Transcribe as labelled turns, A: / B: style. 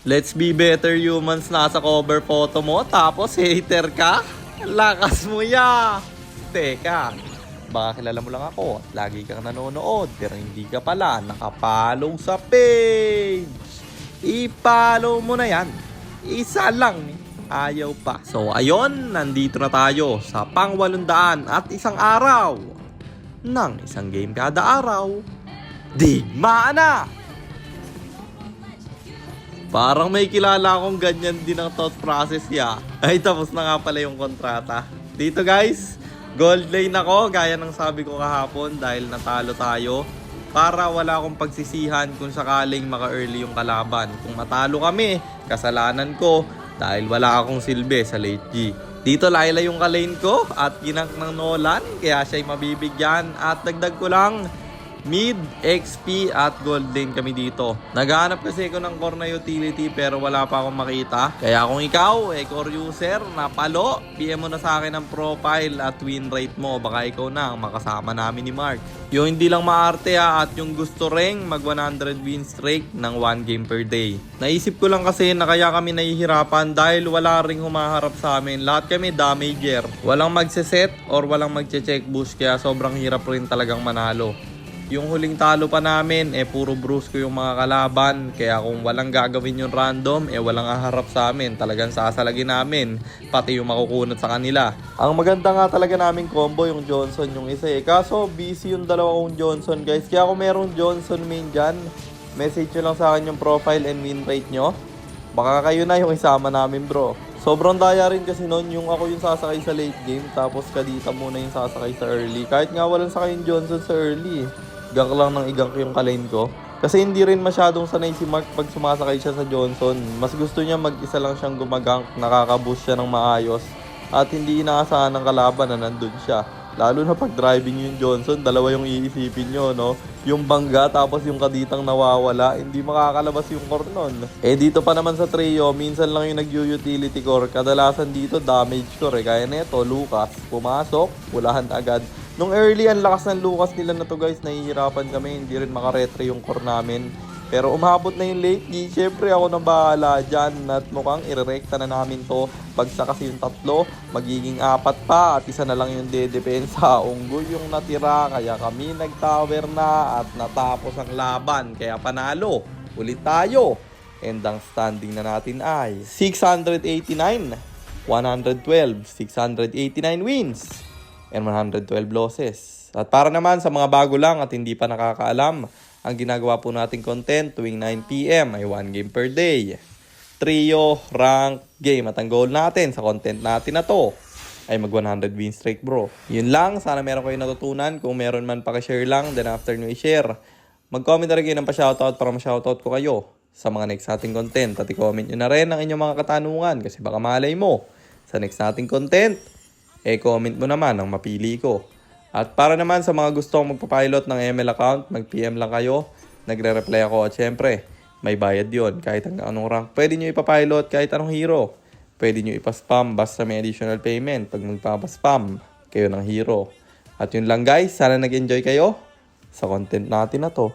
A: Let's be better humans, nasa cover photo mo tapos hater ka? Lakas mo ya! Teka, baka kilala mo lang ako at lagi kang nanonood pero hindi ka pala nakapollow sa page. I-follow mo na yan. Isa lang, ayaw pa. So ayun, nandito na tayo sa pang 800 at isang araw ng isang game kada araw. Digmaan na! Parang may kilala akong ganyan din ang thought process ya. Ay, tapos na nga pala yung kontrata. Dito guys, gold lane ako gaya ng sabi ko kahapon dahil natalo tayo. Para wala akong pagsisihan kung sakaling maka-early yung kalaban. Kung matalo kami, kasalanan ko dahil wala akong silbi sa late G. Dito Layla yung kalane ko at ginank ng Nolan kaya siya'y mabibigyan at dagdag ko lang mid, XP at gold lane kami dito. Naghahanap kasi ako ng core na utility pero wala pa akong makita. Kaya kung ikaw, core user na palo, PM mo na sa akin ang profile at win rate mo. Baka ikaw na ang makasama namin ni Mark. Yung hindi lang maarte at yung gusto ring mag 100 win streak ng 1 game per day. Naisip ko lang kasi na kaya kami nahihirapan dahil wala ring humaharap sa amin. Lahat kami damager. Walang magse-set or walang magche-check boost kaya sobrang hirap rin talagang manalo. Yung huling talo pa namin, puro brusco yung mga kalaban. Kaya kung walang gagawin yung random, walang haharap sa amin. Talagang sasalagin namin, pati yung makukunat sa kanila. Ang maganda nga talaga naming combo, yung Johnson yung isa Kaso busy yung dalawa kong Johnson guys. Kaya kung merong Johnson main dyan, message nyo lang sa akin yung profile and win rate nyo. Baka kayo na yung isama namin bro. Sobrang daya rin kasi noon yung ako yung sasakay sa late game. Tapos Kadita muna yung sasakay sa early. Kahit nga walang sakay yung Johnson sa early. Gank lang ng igank yung kalane ko. Kasi hindi rin masyadong sanay si Mark pag sumasakay siya sa Johnson. Mas gusto niya mag-isa lang siyang gumagank, nakaka-boost siya ng maayos. At hindi inaasahan ng kalaban na nandun siya. Lalo na pag driving yung Johnson, dalawa yung iisipin nyo, no? Yung bangga tapos yung kaditang nawawala, hindi makakalabas yung core nun. Dito pa naman sa trio, minsan lang yung nag-utility core. Kadalasan dito damage core Kaya neto, Lucas, pumasok, pulahan agad. Nung early, ang lakas ng Lucas nila na to guys, nahihirapan kami, hindi rin makaretre yung core namin. Pero umabot na yung late game, syempre ako nang bahala dyan at mukhang irerekta na namin to. Bagsak kasi yung 3, magiging 4 pa at isa na lang yung dedepensa. Unggoy yung natira, kaya kami nag-tower na at natapos ang laban. Kaya panalo, ulit tayo. And ang standing na natin ay 689, 112, 689 wins. And 112 losses. At para naman sa mga bago lang at hindi pa nakakaalam, ang ginagawa po nating content tuwing 9 PM ay 1 game per day. Trio, rank, game. At ang goal natin sa content natin na to ay mag 100 win streak bro. Yun lang, sana meron kayo natutunan. Kung meron man pa-share lang, then after nyo i-share, mag-comment na rin kayo ng pa-shoutout para ma-shoutout ko kayo sa mga next nating content. At i-comment nyo na rin ang inyong mga katanungan kasi baka malay mo sa next nating content comment mo naman ang mapili ko. At para naman sa mga gustong magpapilot ng ML account, mag-PM lang kayo. Nagre-reply ako at syempre, may bayad yon kahit hanggang anong rank. Pwede nyo ipapilot kahit anong hero. Pwede nyo ipaspam basta may additional payment pag magpapaspam kayo ng hero. At yun lang guys, sana nag-enjoy kayo sa content natin na to.